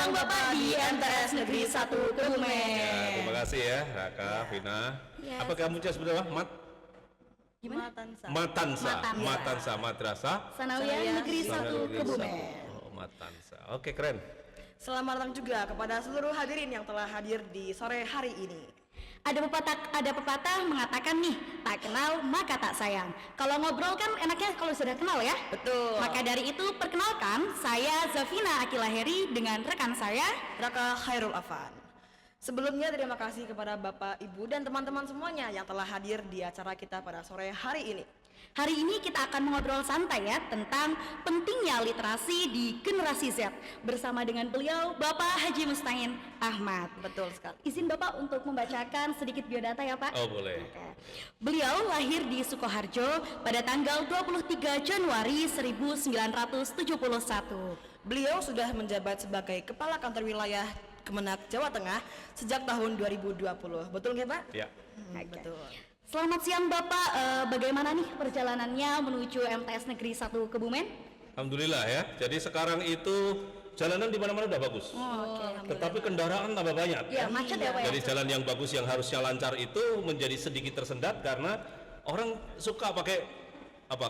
datang Bapak di MTS Negeri 1 Kebumen. Ya, terima kasih ya Raka, Vina. Ya. Apa kamu cek sebenarnya? Gimana? Matansa Madrasah Sanawiyah Negeri 1 Kebumen. Oh, Matansa. Oke, keren. Selamat datang juga kepada seluruh hadirin yang telah hadir di sore hari ini. Ada pepatah mengatakan nih, tak kenal maka tak sayang. Kalau ngobrol kan enaknya kalau sudah kenal ya. Betul. Maka dari itu perkenalkan, saya Zafina Akilaheri dengan rekan saya Raka Khairul Afan. Sebelumnya terima kasih kepada Bapak, Ibu, dan teman-teman semuanya yang telah hadir di acara kita pada sore hari ini. Hari ini kita akan mengobrol santai ya tentang pentingnya literasi di generasi Z bersama dengan beliau Bapak Haji Mustaqim Ahmad. Betul sekali. Izin Bapak untuk membacakan sedikit biodata ya Pak. Oh, boleh. Oke. Beliau lahir di Sukoharjo pada tanggal 23 Januari 1971. Beliau sudah menjabat sebagai Kepala Kantor Wilayah Kemenak Jawa Tengah sejak tahun 2020. Betul nggak Pak? Ya. Oke. Betul. Selamat siang Bapak, bagaimana nih perjalanannya menuju MTS Negeri 1 Kebumen? Alhamdulillah ya. Jadi sekarang itu jalanan di mana-mana udah bagus. Tetapi kendaraan tambah banyak. Ya, macet ya Pak ya? Jadi jalan yang bagus yang harusnya lancar itu menjadi sedikit tersendat karena orang suka pakai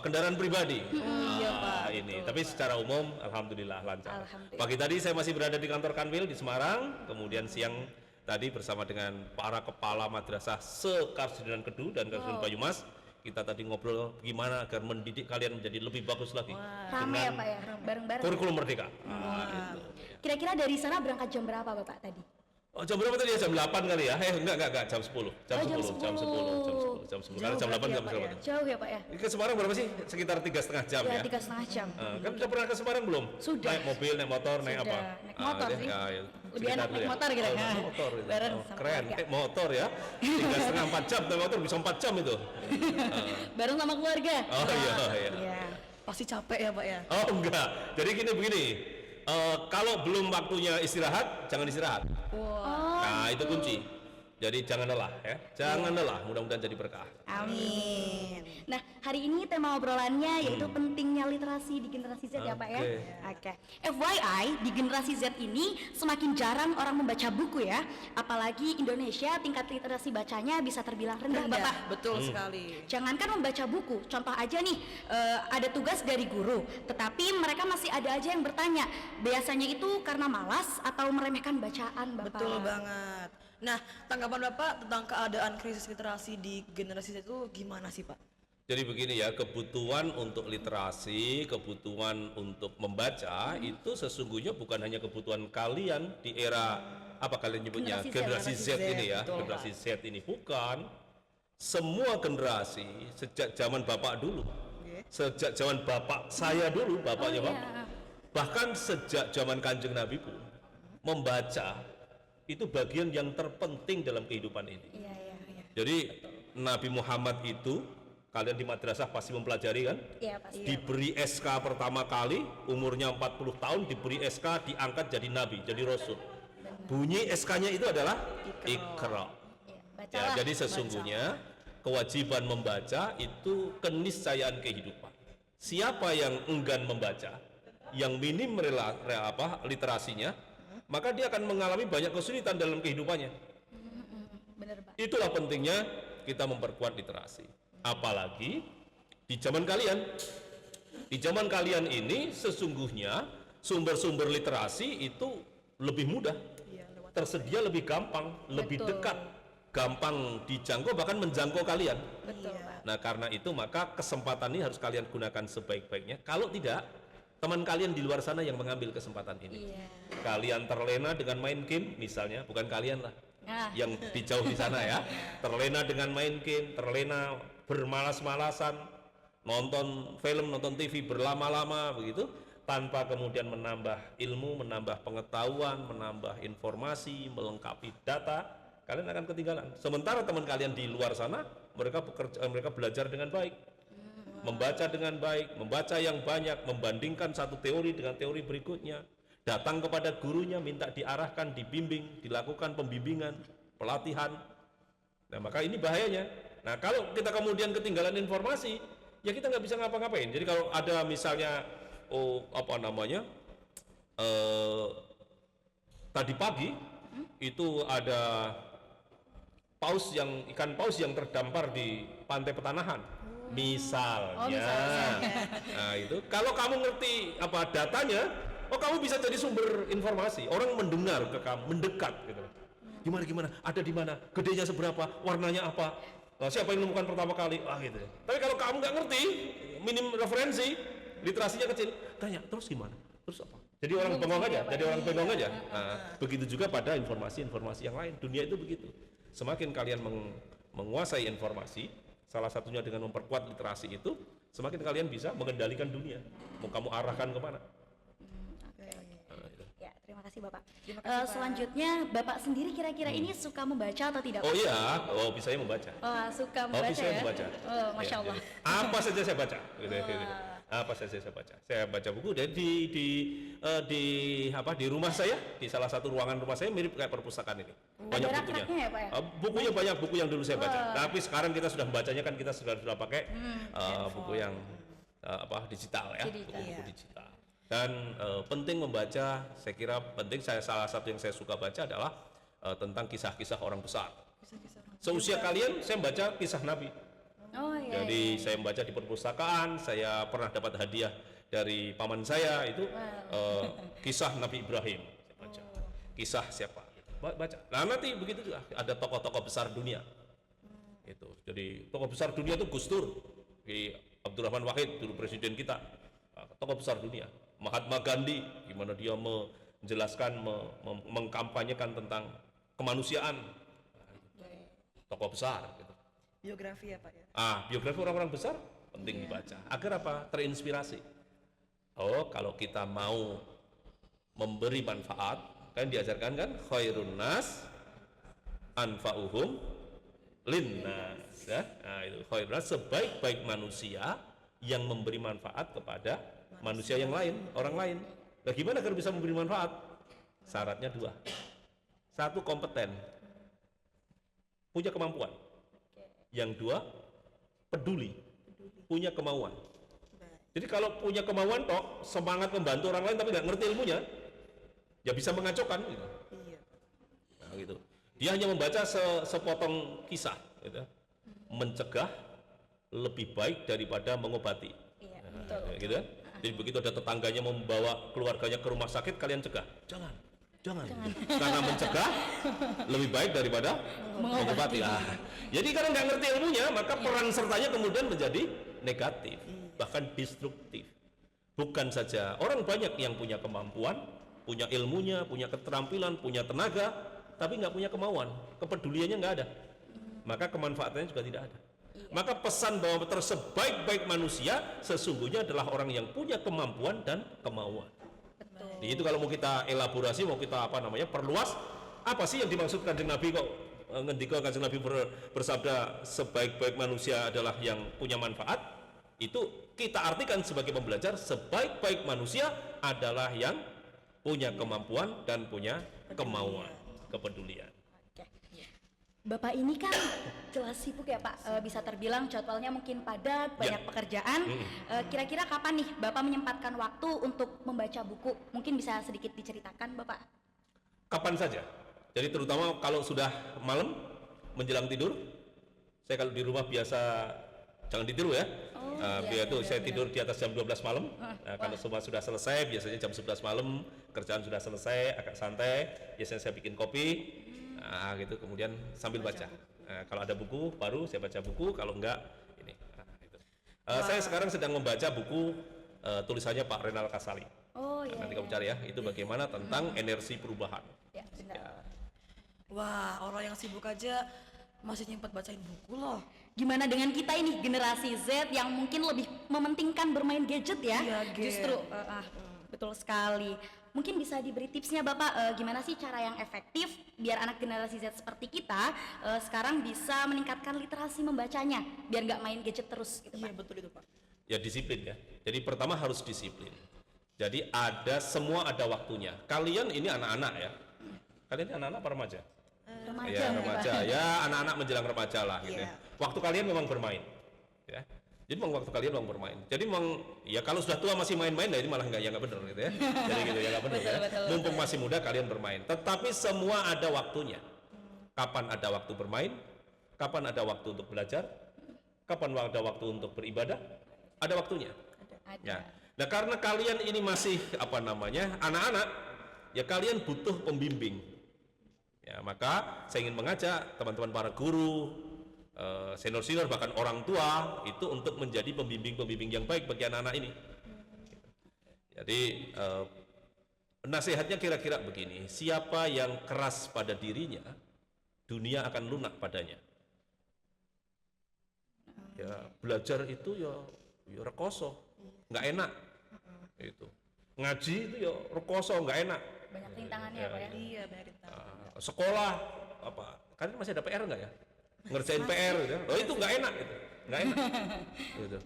kendaraan pribadi. Iya Pak. Ini. Tapi secara umum alhamdulillah lancar. Alhamdulillah. Pagi tadi saya masih berada di kantor Kanwil di Semarang, kemudian siang tadi bersama dengan para kepala madrasah se-Karsidenan Kedu dan Karsidenan Banyumas, kita tadi ngobrol gimana agar mendidik kalian menjadi lebih bagus lagi. Rame ya Pak ya, bareng-bareng. Kurikulum Merdeka. Gitu. Kira-kira dari sana berangkat jam berapa Bapak tadi? Oh, jam berapa tadi ya? Jam 8 kali ya? Enggak, jam 10. Jam 10. Karena jam 8 jam berapa? Jauh ya Pak ya? Ke Semarang berapa sih? Sekitar 3,5 jam Ya, ya? 3,5 jam. Kan udah pernah ke Semarang belum? Sudah. Naik mobil, naik motor, naik Sudah. apa? Naik motor sih. Ya, Lebih enak naik motor gitu. naik motor gitu. Bareng Oh, sama keren, keluarga. naik motor ya. 3,5 4 jam naik motor bisa 4 jam itu. Bareng sama keluarga. Oh iya. Iya. Pasti capek ya Pak ya. Oh enggak. Jadi begini. Kalau belum waktunya istirahat, jangan istirahat. Nah, itu kunci. Jadi jangan lelah ya. Jangan lelah, mudah-mudahan jadi berkah. Amin. Nah, hari ini tema obrolannya yaitu pentingnya literasi di generasi Z ya Pak ya. Oke. FYI, di generasi Z ini semakin jarang orang membaca buku ya. Apalagi Indonesia tingkat literasi bacanya bisa terbilang rendah Bapak. Betul sekali. Jangankan membaca buku, contoh aja nih, ada tugas dari guru, tetapi mereka masih ada aja yang bertanya, biasanya itu karena malas atau meremehkan bacaan Bapak. Betul banget. Nah, tanggapan Bapak tentang keadaan krisis literasi di generasi Z itu gimana sih Pak? Jadi begini ya, kebutuhan untuk literasi, kebutuhan untuk membaca itu sesungguhnya bukan hanya kebutuhan kalian di era apa kalian nyebutnya generasi Z ini ya, betul, generasi Z ini bukan. Semua generasi sejak zaman Bapak dulu, sejak zaman Bapak saya dulu, bapaknya Bapak, bahkan sejak zaman Kanjeng Nabi pun membaca itu bagian yang terpenting dalam kehidupan ini. Iya. Jadi Nabi Muhammad itu kalian di madrasah pasti mempelajari kan? Iya pasti. Diberi SK pertama kali umurnya 40 tahun, diberi SK diangkat jadi nabi, jadi rasul. Bunyi SK-nya itu adalah Iqra. Ya, jadi sesungguhnya kewajiban membaca itu keniscayaan kehidupan. Siapa yang enggan membaca, yang minim literasinya, maka dia akan mengalami banyak kesulitan dalam kehidupannya. Bener Pak. Itulah pentingnya kita memperkuat literasi. Apalagi di zaman kalian. Di zaman kalian ini sesungguhnya sumber-sumber literasi itu lebih mudah. Tersedia lebih gampang, lebih dekat, gampang dijangkau, bahkan menjangkau kalian. Betul Pak. Nah, karena itu maka kesempatan ini harus kalian gunakan sebaik-baiknya. Kalau tidak, teman kalian di luar sana yang mengambil kesempatan ini. Kalian terlena dengan main game misalnya, bukan kalian lah, yang di jauh di sana ya, terlena dengan main game, terlena bermalas-malasan, nonton film, nonton TV berlama-lama begitu, tanpa kemudian menambah ilmu, menambah pengetahuan, menambah informasi, melengkapi data, kalian akan ketinggalan. Sementara teman kalian di luar sana, mereka belajar dengan baik, membaca dengan baik, membaca yang banyak, membandingkan satu teori dengan teori berikutnya, datang kepada gurunya, minta diarahkan, dibimbing, dilakukan pembimbingan, pelatihan. Nah, maka ini bahayanya. Nah, kalau kita kemudian ketinggalan informasi, ya kita nggak bisa ngapa-ngapain. Jadi kalau ada misalnya tadi pagi itu ada ikan paus yang terdampar di pantai Petanahan. Misalnya. Nah, itu kalau kamu ngerti apa datanya, kamu bisa jadi sumber informasi. Orang mendengar ke kamu, mendekat gitu. Gimana? Ada di mana? Gedenya seberapa? Warnanya apa? Nah, siapa yang menemukan pertama kali? Gitu. Tapi kalau kamu nggak ngerti, minim referensi, literasinya kecil, tanya terus gimana? Terus apa? Jadi orang bengong aja, Nah, begitu juga pada informasi-informasi yang lain. Dunia itu begitu. Semakin kalian menguasai informasi, salah satunya dengan memperkuat literasi itu, semakin kalian bisa mengendalikan dunia. Mau kamu arahkan kemana? Ya, terima kasih Bapak. Selanjutnya, Bapak sendiri kira-kira ini suka membaca atau tidak? Oh iya, bisanya membaca. Suka membaca bisa ya? membaca. Masya Allah. Apa saja saya baca. Apa saja saya baca. Saya baca buku dan di rumah saya, di salah satu ruangan rumah saya mirip kayak perpustakaan ini. Banyak Ada bukunya. rak-raknya ya, Pak, ya? Bukunya banyak, buku yang dulu saya baca. Tapi sekarang kita sudah membacanya kan kita sudah pakai buku yang digital ya, buku-buku digital. Dan penting membaca, saya kira penting. Salah satu yang saya suka baca adalah tentang kisah-kisah orang besar. Seusia kalian saya membaca kisah Nabi. Jadi saya membaca di perpustakaan, saya pernah dapat hadiah dari paman saya itu kisah Nabi Ibrahim, saya baca. Kisah siapa? Baca. Nah nanti begitu juga ada tokoh-tokoh besar dunia. Itu. Jadi tokoh besar dunia itu Gus Dur, Abdurrahman Wahid dulu presiden kita, tokoh besar dunia. Mahatma Gandhi, gimana dia menjelaskan, mengkampanyekan tentang kemanusiaan. Tokoh besar. Gitu. Biografi ya Pak ya? Biografi orang-orang besar penting dibaca. Agar apa? Terinspirasi. Kalau kita mau memberi manfaat, kan diajarkan kan khairun nas anfa'uhum linnas ya. Nah, itu khairun nas, sebaik-baik manusia yang memberi manfaat kepada manusia yang lain, orang lain. Nah, gimana agar bisa memberi manfaat? Syaratnya 2. 1, kompeten. Punya kemampuan. Yang 2, peduli, punya kemauan. Jadi kalau punya kemauan toh, semangat membantu orang lain tapi nggak ngerti ilmunya, ya bisa mengacaukan. Gitu. Nah, gitu. Dia hanya membaca sepotong kisah, gitu. Mencegah lebih baik daripada mengobati. Gitu. Jadi begitu ada tetangganya membawa keluarganya ke rumah sakit, kalian cegah. Jangan. Karena mencegah lebih baik daripada mengobati. Jadi karena nggak ngerti ilmunya, maka peran sertanya kemudian menjadi negatif, bahkan destruktif. Bukan saja orang banyak yang punya kemampuan, punya ilmunya, punya keterampilan, punya tenaga, tapi nggak punya kemauan, kepeduliannya nggak ada, maka kemanfaatannya juga tidak ada. Maka pesan bahwa tersebaik-baik manusia sesungguhnya adalah orang yang punya kemampuan dan kemauan. Jadi itu kalau mau kita elaborasi, mau kita perluas, apa sih yang dimaksud Kanjeng Nabi kok ngendika Kanjeng Nabi bersabda sebaik-baik manusia adalah yang punya manfaat? Itu kita artikan sebagai pembelajar, sebaik-baik manusia adalah yang punya kemampuan dan punya kemauan, kepedulian. Bapak ini kan jelas sibuk ya Pak, bisa terbilang jadwalnya mungkin padat, banyak pekerjaan. Kira-kira kapan nih Bapak menyempatkan waktu untuk membaca buku? Mungkin bisa sedikit diceritakan Bapak? Kapan saja. Jadi terutama kalau sudah malam menjelang tidur, saya kalau di rumah biasa jangan ditiru ya. Saya tidur di atas jam 12 malam. Kalau semua sudah selesai, biasanya jam 11 malam, kerjaan sudah selesai, agak santai, biasanya saya bikin kopi. Gitu, kemudian sambil baca. Kalau ada buku baru saya baca buku, kalau enggak ini. Gitu. Saya sekarang sedang membaca buku tulisannya Pak Renal Kasali. Nanti kamu cari ya, itu bagaimana tentang energi perubahan. Ya, benar. Wah, orang yang sibuk aja masih nyempet bacain buku loh. Gimana dengan kita ini generasi Z yang mungkin lebih mementingkan bermain gadget ya? Iya, Justru betul sekali. Mungkin bisa diberi tipsnya Bapak, gimana sih cara yang efektif biar anak generasi Z seperti kita sekarang bisa meningkatkan literasi membacanya, biar nggak main gadget terus gitu Pak? Iya betul itu Pak. Ya disiplin ya. Jadi pertama harus disiplin. Jadi semua ada waktunya. Kalian ini anak-anak ya. Kalian ini anak-anak apa remaja? Remaja. Ya remaja. Ya anak-anak menjelang remaja lah gitu. Waktu kalian memang bermain. Ya. Jadi memang waktu kalian memang bermain. Jadi memang ya kalau sudah tua masih main-main, nah ini malah nggak benar gitu ya. Jadi gitu ya nggak benar ya. Mumpung masih muda kalian bermain. Tetapi semua ada waktunya. Kapan ada waktu bermain, kapan ada waktu untuk belajar, kapan ada waktu untuk beribadah, ada waktunya. Ada. Ya. Nah karena kalian ini masih anak-anak, ya kalian butuh pembimbing. Ya maka saya ingin mengajak teman-teman para guru, senior-senior bahkan orang tua itu untuk menjadi pembimbing-pembimbing yang baik bagi anak-anak ini. Jadi nasihatnya kira-kira begini, siapa yang keras pada dirinya, dunia akan lunak padanya. Ya belajar itu ya rekoso, nggak enak. Itu ngaji itu ya rekoso, nggak enak. Banyak rintangannya Pak ya. Iya, banyak rintangan. Sekolah apa? Kalian masih ada PR nggak ya? Ngerjain PR gitu. Oh itu nggak enak gitu. Nggak enak. Gitu.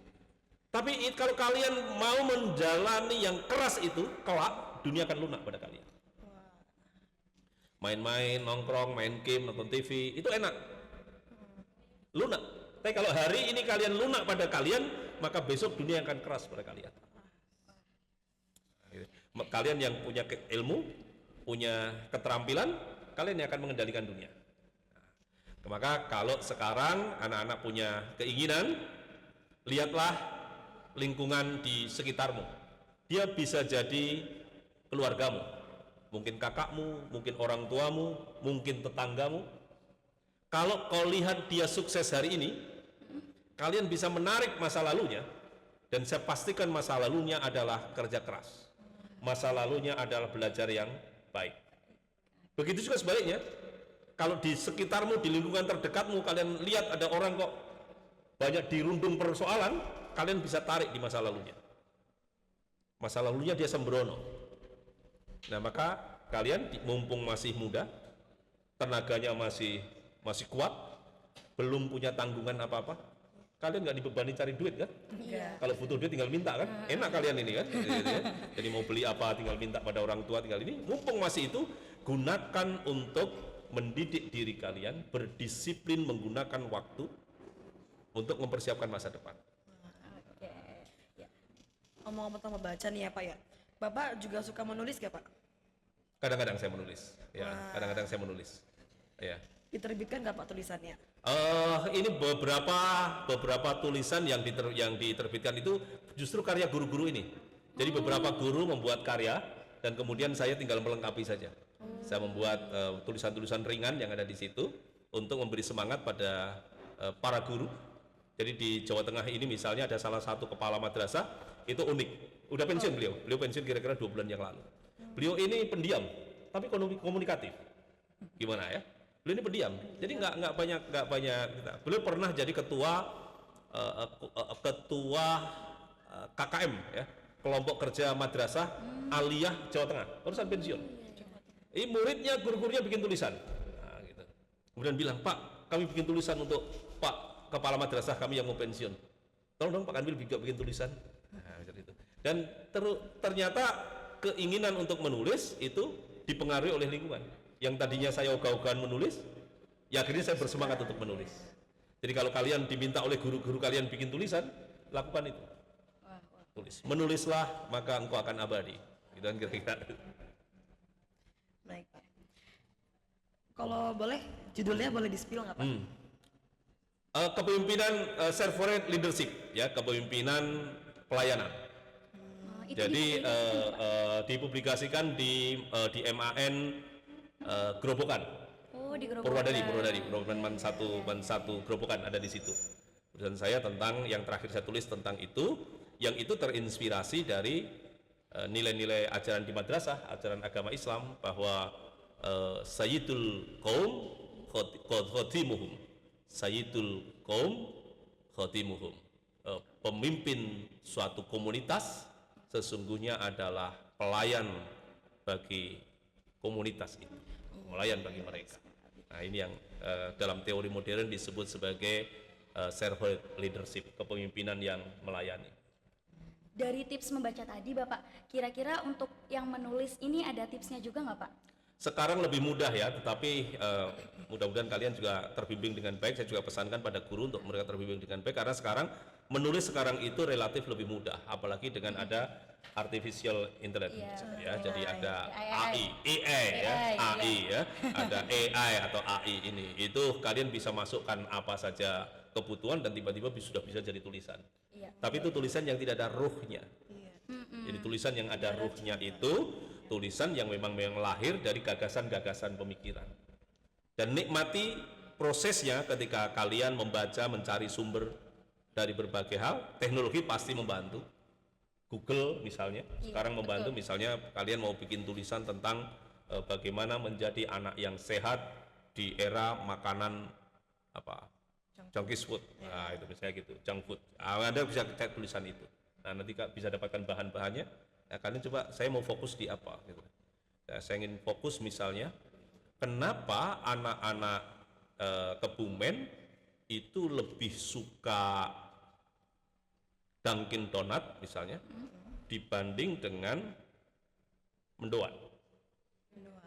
Tapi kalau kalian mau menjalani yang keras itu, kelak dunia akan lunak pada kalian. Main-main, nongkrong, main game, nonton TV, itu enak. Lunak. Tapi kalau hari ini kalian lunak pada kalian, maka besok dunia akan keras pada kalian. Kalian yang punya ilmu, punya keterampilan, kalian yang akan mengendalikan dunia. Maka kalau sekarang anak-anak punya keinginan, lihatlah lingkungan di sekitarmu. Dia bisa jadi keluargamu, mungkin kakakmu, mungkin orang tuamu, mungkin tetanggamu. Kalau kau lihat dia sukses hari ini, kalian bisa menarik masa lalunya, dan saya pastikan masa lalunya adalah kerja keras. Masa lalunya adalah belajar yang baik. Begitu juga sebaliknya. Kalau di sekitarmu, di lingkungan terdekatmu, kalian lihat ada orang kok banyak dirundung persoalan, kalian bisa tarik di masa lalunya. Masa lalunya dia sembrono. Nah maka kalian mumpung masih muda, tenaganya masih kuat, belum punya tanggungan apa-apa, kalian nggak dibebani cari duit kan? Iya. Kalau butuh duit tinggal minta kan? Enak kalian ini kan? Jadi mau beli apa tinggal minta pada orang tua, tinggal ini. Mumpung masih itu, gunakan untuk mendidik diri kalian, berdisiplin menggunakan waktu untuk mempersiapkan masa depan. Oke. Ya. Ngomong-ngomong tentang membaca nih ya Pak ya, Bapak juga suka menulis gak Pak? Kadang-kadang saya menulis, ya. Kadang-kadang saya menulis, ya. Diterbitkan gak Pak tulisannya? Ini beberapa tulisan yang diterbitkan itu justru karya guru-guru ini. Jadi beberapa guru membuat karya dan kemudian saya tinggal melengkapi saja. Saya membuat tulisan-tulisan ringan yang ada di situ untuk memberi semangat pada para guru. Jadi di Jawa Tengah ini misalnya ada salah satu kepala madrasah itu unik. Udah pensiun beliau pensiun kira-kira 2 bulan yang lalu. Beliau ini pendiam tapi komunikatif. Gimana ya? Beliau ini pendiam. Jadi nggak banyak. Beliau pernah jadi ketua KKM ya, kelompok kerja madrasah aliyah Jawa Tengah. Barusan pensiun. Ini muridnya, guru-gurunya bikin tulisan. Nah, gitu. Kemudian bilang, Pak, kami bikin tulisan untuk Pak Kepala Madrasah kami yang mau pensiun. Tolong dong Pak Kanwil bikin tulisan. Nah, itu. Dan ternyata keinginan untuk menulis itu dipengaruhi oleh lingkungan. Yang tadinya saya ogah-ogahan menulis, ya akhirnya saya bersemangat untuk menulis. Jadi kalau kalian diminta oleh guru-guru kalian bikin tulisan, lakukan itu. Tulis. Menulislah maka engkau akan abadi. Gitu kan kira-kira. Baik. Kalau boleh, judulnya boleh di-spill nggak Pak? Kepemimpinan servant leadership, ya, kepemimpinan pelayanan. Jadi dipublikasikan di MAN Gerobokan. Oh, di Purwodadi, Man satu Gerobokan ada di situ. Dan saya tentang yang terakhir saya tulis tentang itu, yang itu terinspirasi dari nilai-nilai ajaran di madrasah, ajaran agama Islam bahwa Sayyidul Qaum Khotimuhum, Sayyidul Qaum Khotimuhum, pemimpin suatu komunitas sesungguhnya adalah pelayan bagi komunitas itu, pelayan bagi mereka. Nah ini yang dalam teori modern disebut sebagai servant leadership, kepemimpinan yang melayani. Dari tips membaca tadi Bapak, kira-kira untuk yang menulis ini ada tipsnya juga nggak Pak? Sekarang lebih mudah ya, tetapi mudah-mudahan kalian juga terbimbing dengan baik. Saya juga pesankan pada guru untuk mereka terbimbing dengan baik, karena sekarang menulis sekarang itu relatif lebih mudah, apalagi dengan ada artificial intelligence ya. Jadi ada AI ya, ada AI atau AI ini. Itu kalian bisa masukkan apa saja kebutuhan dan tiba-tiba sudah bisa jadi tulisan. Tapi itu tulisan yang tidak ada ruhnya. Jadi tulisan yang ada ruhnya itu tulisan yang memang lahir dari gagasan-gagasan pemikiran. Dan nikmati prosesnya ketika kalian membaca, mencari sumber dari berbagai hal. Teknologi pasti membantu. Google misalnya sekarang membantu, misalnya kalian mau bikin tulisan tentang bagaimana menjadi anak yang sehat di era makanan apa? Junkie food. Nah, itu misalnya gitu, junk food. Anda bisa cek tulisan itu. Nah, nanti bisa dapatkan bahan-bahannya. Nah, kalian coba, saya mau fokus di apa gitu. Nah, saya ingin fokus misalnya kenapa anak-anak Kebumen itu lebih suka Dunkin Donat misalnya dibanding dengan mendoan.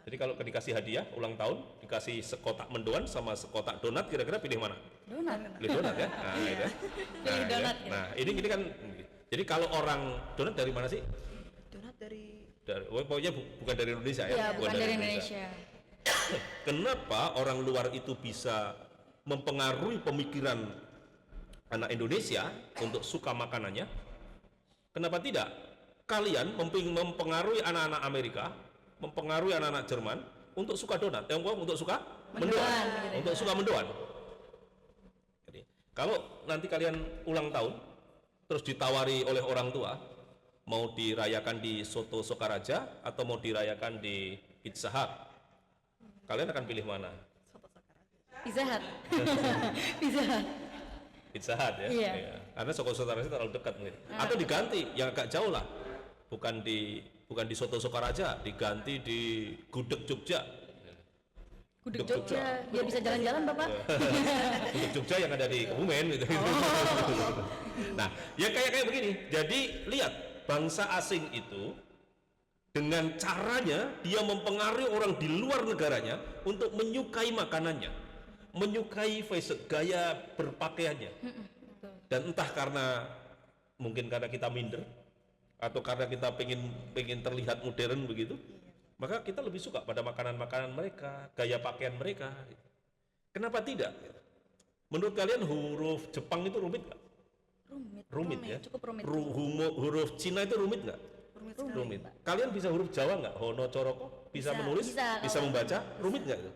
Jadi kalau dikasih hadiah ulang tahun, dikasih sekotak mendoan sama sekotak donat, kira-kira pilih mana? Donat. Pilih donat ya. Nah, itu. Pilih donat. Ya. Nah, ini kan, jadi kalau orang donat dari mana sih? Donat dari Pokoknya bukan dari Indonesia ya? Ya, bukan dari Indonesia. Kenapa orang luar itu bisa mempengaruhi pemikiran anak Indonesia untuk suka makanannya? Kenapa tidak? Kalian mempengaruhi anak-anak Amerika, mempengaruhi anak-anak Jerman untuk suka donat, untuk suka mendoan, untuk suka mendoan. Jadi, kalau nanti kalian ulang tahun, terus ditawari oleh orang tua, mau dirayakan di Soto Sokaraja atau mau dirayakan di Pizza Hut, kalian akan pilih mana? Pizza Hut. Pizza Hut. Pizza Hut ya? Iya. Ya. Karena Soto Sokaraja terlalu dekat mungkin. Atau diganti yang agak jauh lah, bukan di Soto Sokaraja, diganti di Gudeg Jogja. Gudeg Jogja. Ya bisa jalan-jalan Bapak. Gudeg Jogja yang ada di Kebumen gitu. Nah, ya kayak begini. Jadi lihat, bangsa asing itu dengan caranya dia mempengaruhi orang di luar negaranya untuk menyukai makanannya, menyukai gaya berpakaiannya. Dan entah mungkin karena kita minder atau karena kita pengen terlihat modern begitu, maka kita lebih suka pada makanan-makanan mereka, gaya pakaian mereka. Kenapa tidak? Menurut kalian huruf Jepang itu rumit nggak? Rumit ya. Cukup rumit. Huruf Cina itu rumit nggak? Rumit. Kalian bisa huruf Jawa nggak? Hono Coroko bisa menulis, bisa membaca, rumit nggak itu?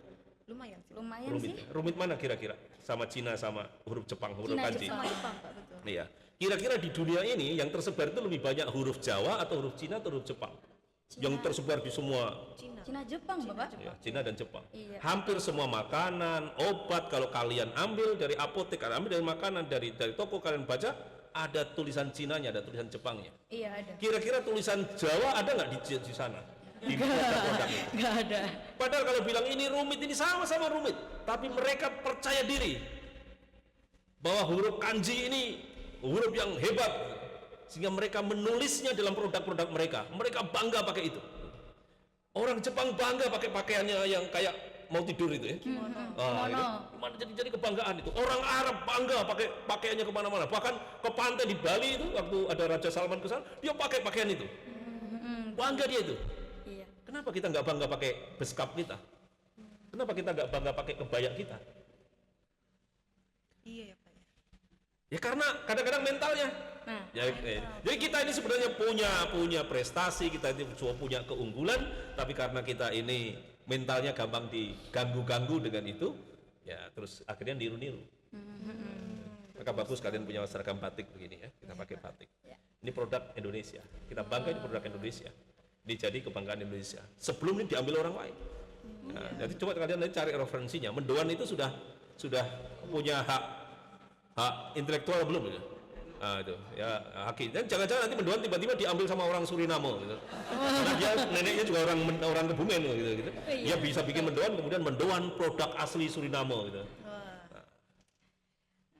lumayan sih. Lumayan Rumit. sih. Rumit mana kira-kira? Sama Cina sama huruf Jepang, huruf Cina, kanji. Jepang. Jepang, Pak, betul. Iya. Kira-kira di dunia ini yang tersebar itu lebih banyak huruf Jawa atau huruf Cina atau huruf Jepang? Yang tersebar di semua Cina Jepang Bapak. ya, Cina dan Jepang. Iya. Hampir semua makanan, obat kalau kalian ambil dari apotek, kalian ambil dari makanan, dari toko kalian baca, ada tulisan Cinanya, ada tulisan Jepangnya. Iya ada. Kira-kira tulisan Jawa ada nggak di sana? Di produk-produk itu? Nggak ada. Padahal kalau bilang ini rumit, ini sama-sama rumit, tapi mereka percaya diri bahwa huruf kanji ini huruf yang hebat, sehingga mereka menulisnya dalam produk-produk mereka. Mereka bangga pakai itu. Orang Jepang bangga pakai pakaiannya yang kayak mau tidur itu ya. Kimono. Jadi kebanggaan itu. Orang Arab bangga pakai pakaiannya kemana-mana. Bahkan ke pantai di Bali itu waktu ada Raja Salman ke sana, dia pakai pakaian itu. Bangga dia itu. Iya. Kenapa kita nggak bangga pakai beskap kita? Kenapa kita nggak bangga pakai kebaya kita? Iya ya Pak ya. Ya karena kadang-kadang mentalnya. Nah, Jadi kita ini sebenarnya punya prestasi, kita ini punya keunggulan, tapi karena kita ini mentalnya gampang diganggu-ganggu dengan itu, ya terus akhirnya niru-niru. Maka bagus kalian punya seragam batik begini ya, kita pakai batik. Ini produk Indonesia, kita bangga ini produk Indonesia. Ini jadi kebanggaan Indonesia. Sebelum ini diambil orang lain. Nah, jadi coba kalian cari referensinya. Mendoan itu sudah punya hak intelektual belum ya? Nah, itu ya haki. Dan jangan-jangan nanti mendoan tiba-tiba diambil sama orang Suriname gitu. Karena dia neneknya juga orang Kebumen gitu. Dia bisa bikin mendoan, kemudian mendoan produk asli Suriname gitu.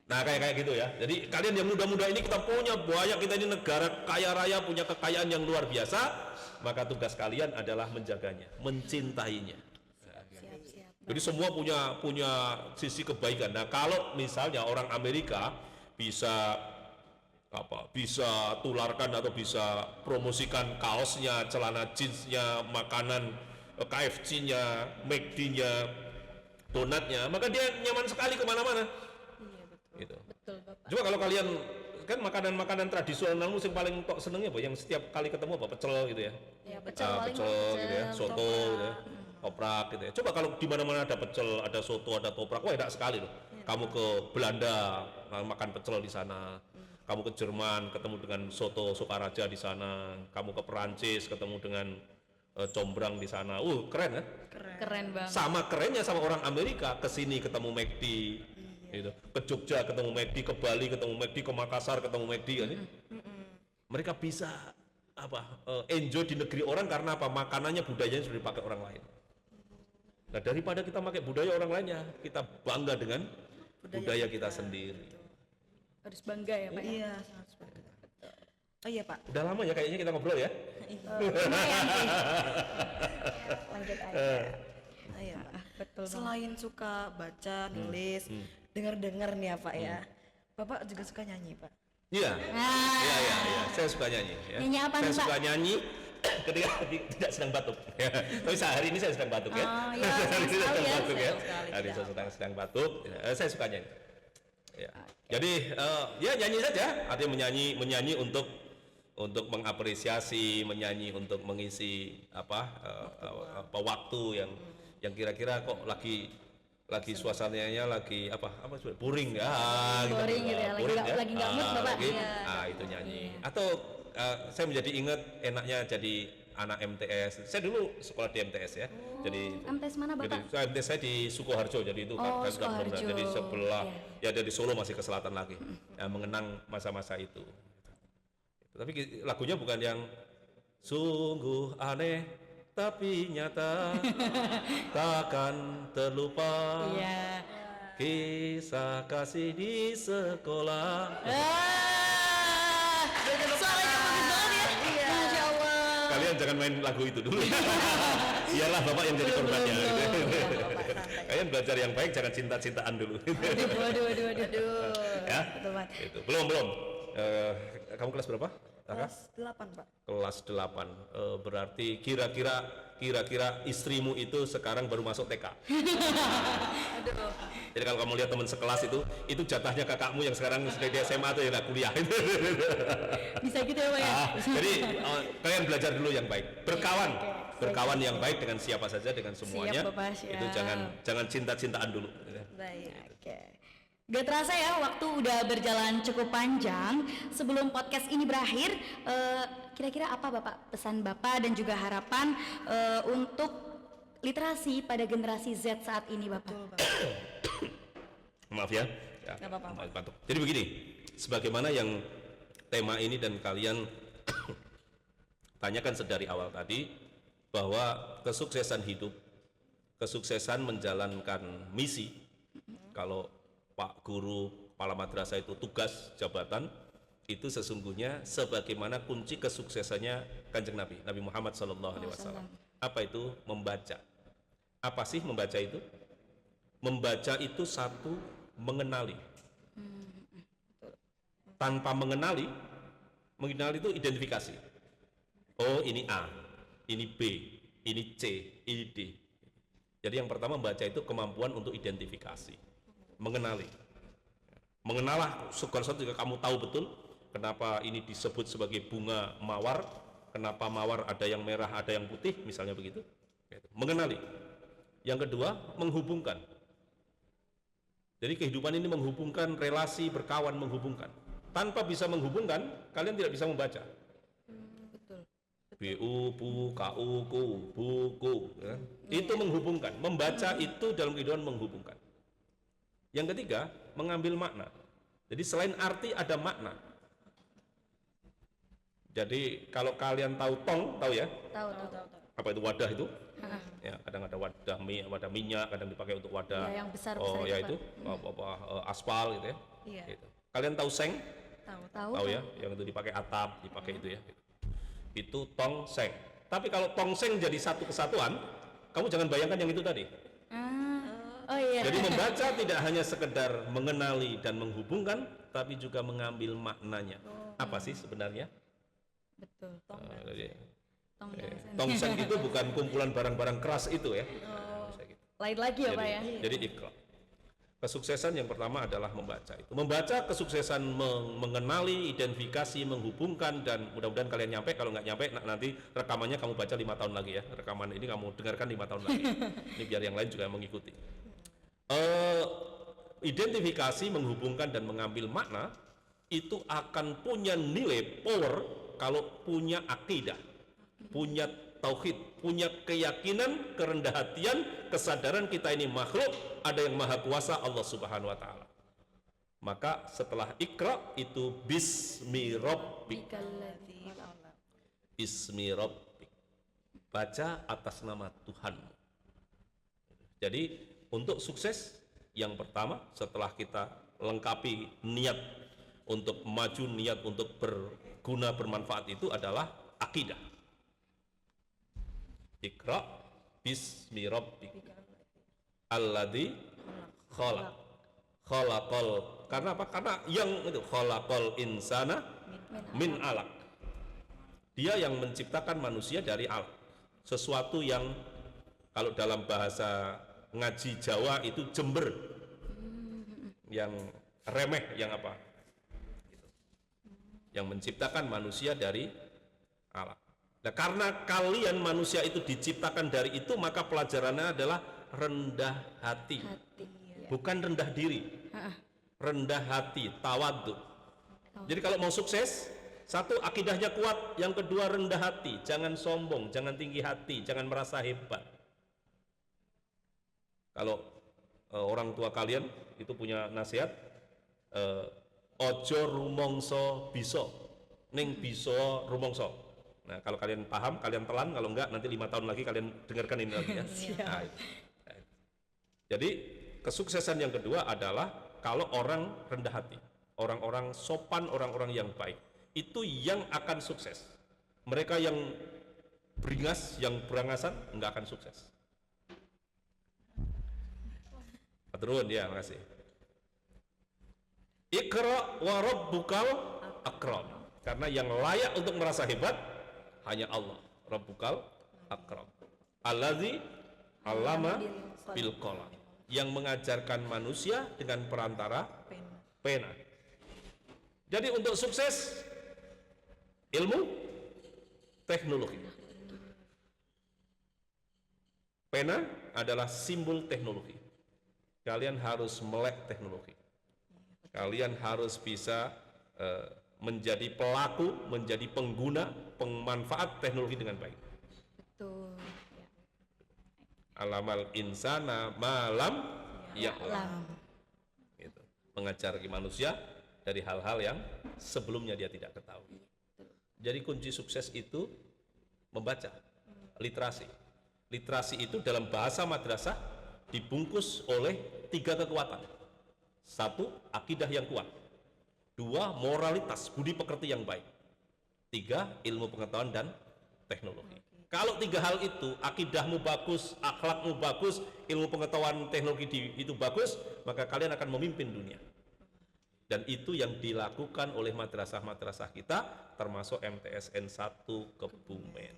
Nah kayak gitu ya. Jadi kalian yang muda-muda ini kita punya banyak, kita ini negara kaya raya, punya kekayaan yang luar biasa. Maka tugas kalian adalah menjaganya, mencintainya. Jadi semua punya sisi kebaikan. Nah kalau misalnya orang Amerika bisa tularkan atau bisa promosikan kaosnya, celana jeansnya, makanan KFC-nya, McD-nya, donatnya, maka dia nyaman sekali kemana-mana. Gitu. Betul, Bapak. Coba kalau kalian kan makanan-makanan tradisional musim paling tok senengnya apa? Yang setiap kali ketemu apa? Pecel gitu ya. Ya, pecel paling Pecel gitu ya, soto gitu ya. Toprak gitu ya. Coba kalau di mana-mana ada pecel, ada soto, ada toprak, wah enak sekali loh. Kamu ke Belanda makan pecel di sana. Kamu ke Jerman ketemu dengan soto Sukaraja di sana. Kamu ke Perancis ketemu dengan combrang di sana. Keren ya? Keren banget. Sama kerennya sama orang Amerika, ke sini ketemu McD. Gitu. Ke Jogja ketemu McD, ke Bali ketemu McD, ke Makassar ketemu McD kan? Mereka bisa enjoy di negeri orang karena apa? Makanannya, budayanya sudah dipakai orang lain. Nah daripada kita pakai budaya orang lainnya, kita bangga dengan budaya kita sendiri. Harus bangga ya Pak ya? Iya, sangat sepakat. Oh iya Pak. Udah lama ya kayaknya kita ngobrol ya. Lumayan sih. Lanjut aja. Oh iya Pak. Betul. Selain suka baca, nulis, dengar-dengar nih ya Pak ya. Bapak juga suka nyanyi Pak. Iya. Iya. Saya suka nyanyi. Ya. Nyanyi apa saya nih, Pak? suka nyanyi ketika tidak sedang batuk. Ya. Tapi hari ini saya sedang batuk ya. Oh, ya, hari ini saya sedang sekali ya. batuk ya. Sekali, Hari ini tidak saya sedang batuk. Saya suka nyanyi. Ya. Jadi ya nyanyi saja. Artinya menyanyi untuk mengapresiasi, menyanyi untuk mengisi waktu yang kira-kira kok lagi suasananya lagi boring ya, Boring gitu ya, lagi nggak mood Bapak. Itu nyanyi. Atau saya menjadi ingat enaknya jadi anak MTS. Saya dulu sekolah di MTS ya. Jadi MTS mana Bapak? jadi MTS saya di Sukoharjo, jadi itu kan sudah benar. Sukoharjo. Jadi sebelah ya dari Solo masih ke selatan lagi. Ya, mengenang masa-masa itu. Tapi lagunya bukan yang sungguh aneh tapi nyata, takkan terlupa. Iya. Kisah kasih di sekolah. Suaranya bagus banget ya. Iya. Masya Allah. Kalian jangan main lagu itu dulu. Biarlah bapak yang jadi korbannya. Kalian belajar yang baik, jangan cinta-cintaan dulu. Waduh. Ya, Betul banget. itu belum. Kamu kelas berapa? Taka? Kelas 8 Pak. Kelas 8. Berarti kira-kira istrimu itu sekarang baru masuk TK. Aduh. Jadi kalau kamu lihat teman sekelas itu jatahnya kakakmu yang sekarang sudah di SMA atau yang kuliah. Bisa gitu ya Pak ya? Jadi kalian belajar dulu yang baik. Berkawan yang baik dengan siapa saja, dengan semuanya. Siap, Bapak, siap. Itu jangan cinta-cintaan dulu. Baik. Oke. Gak terasa ya, waktu udah berjalan cukup panjang. Sebelum podcast ini berakhir, kira-kira apa Bapak, pesan Bapak dan juga harapan untuk literasi pada generasi Z saat ini Bapak? Betul Bapak. Maaf ya. Nggak apa-apa. Batuk. Jadi begini, sebagaimana yang tema ini dan kalian tanyakan sedari awal tadi, bahwa kesuksesan hidup, kesuksesan menjalankan misi, kalau Pak Guru Kepala Madrasah itu tugas jabatan, itu sesungguhnya sebagaimana kunci kesuksesannya Kanjeng Nabi Muhammad SAW. Apa itu? Membaca. Apa sih membaca itu? Membaca itu satu, mengenali. Tanpa mengenali itu identifikasi. Oh ini A, ini B, ini C, ini D. Jadi yang pertama membaca itu kemampuan untuk identifikasi, mengenali. Mengenalah segala sesuatu jika kamu tahu betul kenapa ini disebut sebagai bunga mawar, kenapa mawar ada yang merah, ada yang putih, misalnya begitu. Mengenali. Yang kedua, menghubungkan. Jadi kehidupan ini menghubungkan, relasi, berkawan, menghubungkan. Tanpa bisa menghubungkan, kalian tidak bisa membaca. Betul. BU, BU, KU, KU, buku. Ya. Itu menghubungkan. Membaca itu dalam kehidupan menghubungkan. Yang ketiga, mengambil makna. Jadi selain arti ada makna. Jadi kalau kalian tahu tong, tahu ya? Tahu. Apa itu wadah itu? Ya, kadang ada wadah minyak, kadang dipakai untuk wadah. Ya, yang besar. Oh, ya itu aspal gitu ya. Iya. Gitu. Kalian tahu seng? Tahu. Tahu ya, yang itu dipakai atap, dipakai itu ya. Itu tongseng. Tapi kalau tongseng jadi satu kesatuan, kamu jangan bayangkan yang itu tadi. Oh iya. Jadi membaca tidak hanya sekedar mengenali dan menghubungkan, tapi juga mengambil maknanya. Apa sih sebenarnya? Betul. Jadi, Tongseng. tongseng itu bukan kumpulan barang-barang keras itu ya. Lain lagi ya Pak ya. Jadi Iqra. Kesuksesan yang pertama adalah membaca itu. Membaca kesuksesan mengenali, identifikasi, menghubungkan, dan mudah-mudahan kalian nyampe. Kalau nggak nyampe, nanti rekamannya kamu baca 5 tahun lagi ya. Rekaman ini kamu dengarkan 5 tahun lagi. Ini biar yang lain juga mengikuti. Identifikasi, menghubungkan, dan mengambil makna itu akan punya nilai power kalau punya akidah, punya tauhid, punya keyakinan, kerendah hatian, kesadaran kita ini makhluk, ada yang maha kuasa, Allah Subhanahu wa taala. Maka setelah Iqra itu bismi rabbik. Ismi rabbik. Baca atas nama Tuhanmu. Jadi untuk sukses yang pertama setelah kita lengkapi niat untuk maju, niat untuk berguna, bermanfaat itu adalah akidah. Iqra bismi rabbik alladzi khalaqal. Karena apa? Karena yang itu khalaqal insana min alaq. Dia yang menciptakan manusia dari alaq. Sesuatu yang kalau dalam bahasa ngaji Jawa itu jember. Yang remeh, yang apa? Yang menciptakan manusia dari alaq. Nah, karena kalian manusia itu diciptakan dari itu, maka pelajarannya adalah rendah hati. Bukan rendah diri. Rendah hati, tawadhu. Jadi kalau mau sukses, satu akidahnya kuat, yang kedua rendah hati, jangan sombong, jangan tinggi hati, jangan merasa hebat. Kalau orang tua kalian itu punya nasihat, ojo rumongso biso, ning biso rumongso. Nah, kalau kalian paham, kalian telan, kalau enggak nanti 5 tahun lagi kalian dengarkan ini lagi ya. Nah, jadi kesuksesan yang kedua adalah kalau orang rendah hati, orang-orang sopan, orang-orang yang baik, itu yang akan sukses. Mereka yang beringas, yang berangasan, enggak akan sukses. Turun ya, makasih. Iqra wa rabbukal akram. Karena yang layak untuk merasa hebat hanya Allah, Rabbukal akram. Allazi allama bil qalam. Yang mengajarkan manusia dengan perantara pena. Jadi untuk sukses ilmu, teknologi. Pena adalah simbol teknologi. Kalian harus melek teknologi. Kalian harus bisa menjadi pelaku, menjadi pengguna, pemanfaat teknologi dengan baik. Betul. Alamal insana malam ya'lam. Gitu. Mengajar manusia dari hal-hal yang sebelumnya dia tidak ketahui. Jadi kunci sukses itu membaca, literasi. Literasi itu dalam bahasa madrasah dibungkus oleh 3 kekuatan. 1, akidah yang kuat. 2, moralitas, budi pekerti yang baik. 3, ilmu pengetahuan dan teknologi. Kalau 3 hal itu, akidahmu bagus, akhlakmu bagus, ilmu pengetahuan teknologi itu bagus, maka kalian akan memimpin dunia. Dan itu yang dilakukan oleh madrasah-madrasah kita, termasuk MTSN 1 Kebumen.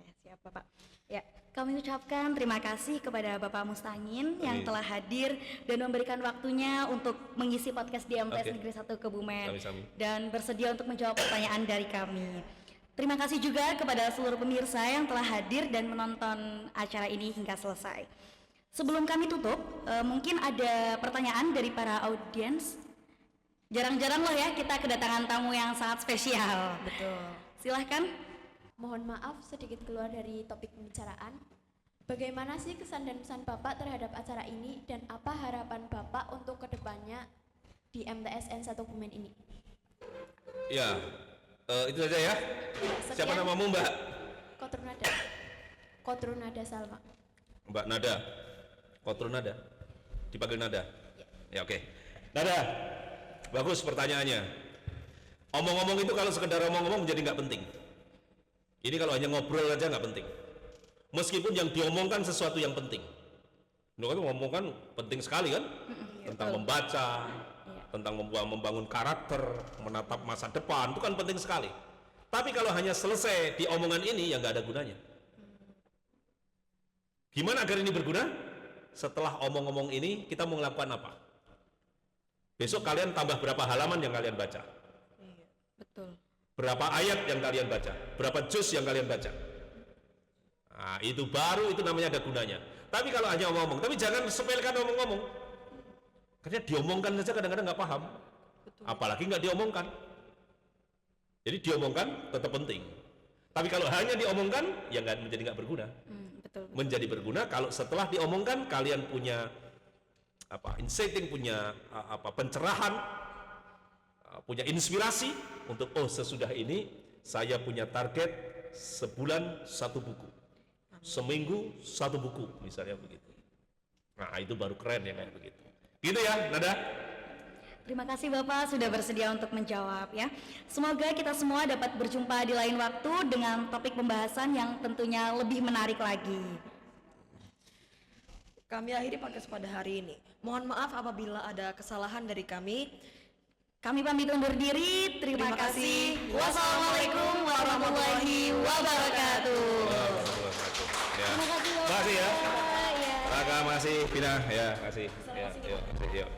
Oke, siap Bapak. Ya, kami ucapkan terima kasih kepada Bapak Mustangin yang telah hadir dan memberikan waktunya untuk mengisi podcast di MTS Negeri 1 Kebumen dan bersedia untuk menjawab pertanyaan dari kami. Terima kasih juga kepada seluruh pemirsa yang telah hadir dan menonton acara ini hingga selesai. Sebelum kami tutup, mungkin ada pertanyaan dari para audiens. Jarang-jarang loh ya kita kedatangan tamu yang sangat spesial. Betul. Silahkan. Mohon maaf sedikit keluar dari topik pembicaraan. Bagaimana sih kesan dan pesan Bapak terhadap acara ini dan apa harapan Bapak untuk kedepannya di MTSN 1 Kebumen ini? Ya, itu saja ya. Siapa namamu Mbak? Kotrunada Salma. Mbak Nada. Kotrunada. Dipanggil Nada. Ya, oke. Nada, bagus pertanyaannya. Omong-omong itu kalau sekedar omong-omong menjadi nggak penting. Ini kalau hanya ngobrol aja nggak penting. Meskipun yang diomongkan sesuatu yang penting. Lu kan ngomong kan penting sekali kan? Tentang membaca, tentang membangun karakter, menatap masa depan, itu kan penting sekali. Tapi kalau hanya selesai di omongan ini, ya nggak ada gunanya. Gimana agar ini berguna? Setelah omong-omong ini, kita mau melakukan apa? Besok kalian tambah berapa halaman yang kalian baca? Iya, betul. Berapa ayat yang kalian baca? Berapa juz yang kalian baca? Nah, itu baru, itu namanya ada gunanya. Tapi kalau hanya omong-omong, tapi jangan sepelekan omong-omong. Karena diomongkan saja kadang-kadang nggak paham. Betul. Apalagi nggak diomongkan. Jadi diomongkan tetap penting. Tapi kalau hanya diomongkan, ya nggak berguna. Betul. Menjadi berguna kalau setelah diomongkan kalian punya insighting, punya pencerahan, punya inspirasi untuk sesudah ini saya punya target sebulan 1 buku, seminggu 1 buku misalnya begitu. Nah itu baru keren ya kayak begitu. Gitu ya, Nada. Terima kasih Bapak sudah bersedia untuk menjawab ya. Semoga kita semua dapat berjumpa di lain waktu dengan topik pembahasan yang tentunya lebih menarik lagi. Kami akhiri podcast pada hari ini. Mohon maaf apabila ada kesalahan dari kami. Kami pamit undur diri. Terima kasih. Wassalamualaikum warahmatullahi wabarakatuh. Ya. Terima kasih Bapak. Makasih ya. Ya. Raka, makasih. Pina, ya, makasih. Ya, yuk, makasih, yuk.